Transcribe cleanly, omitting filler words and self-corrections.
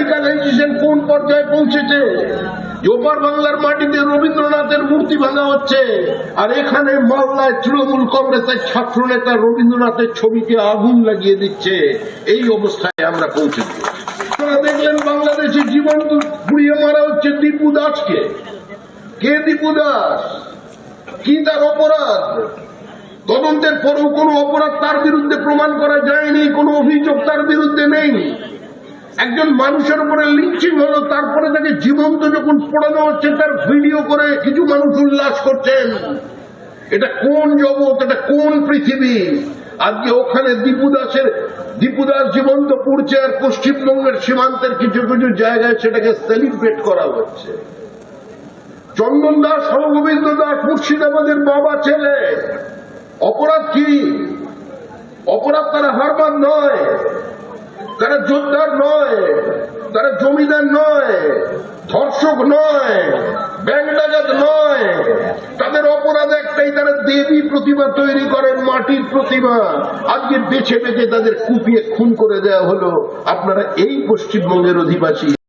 রাডিকালাইজেশন কোন পর্যায়ে পৌঁছেছে। ওপার বাংলার মাটিতে রবীন্দ্রনাথের মূর্তি ভাঙা হচ্ছে, আর এখানে মালদায় তৃণমূল কংগ্রেসের ছাত্র নেতা রবীন্দ্রনাথের ছবিকে আগুন লাগিয়ে দিচ্ছে। এই অবস্থায় আমরা পৌঁছেছি। আপনারা দেখলেন বাংলাদেশে জীবন্ত পুড়িয়ে মারা হচ্ছে দীপু দাসকে। কে দীপু দাস? কি তার অপরাধ? তদন্তের পরেও কোনো অপরাধ তার বিরুদ্ধে প্রমাণ করা যায়নি, কোনো অভিযোগ তার বিরুদ্ধে নেই। একজন মানুষের উপরে লিঞ্চিং হলো, তারপরে তাকে জীবন্ত যখন পোড়ানো হচ্ছে তার ভিডিও করে কিছু মানুষ উল্লাস করছেন। এটা কোন জগৎ? এটা কোন পৃথিবী? আজকে ওখানে দীপু দাস জীবন্ত পুড়ছে, আর পশ্চিমবঙ্গের সীমান্তের কিছু কিছু জায়গায় সেটাকে সেলিব্রেট করা হচ্ছে। চন্দন দাস, হরগোবিন্দ দাস মুর্শিদাবাদের বাবা ছেলে। অপরাধ কি? অপরাধ তারা হারবাদ নয়, তারা যোদ্ধার নয়, তারা জমিদার নয়, ধর্ষক নয়, ব্যাংক ডাকাত নয়। তাদের অপরাধ একটাই, তারা দেবী প্রতিমা তৈরি করেন, মাটির প্রতিমা। আজকে বেছে বেছে তাদের কুপিয়ে খুন করে দেওয়া হলো। আপনারা এই পশ্চিমবঙ্গের অধিবাসী।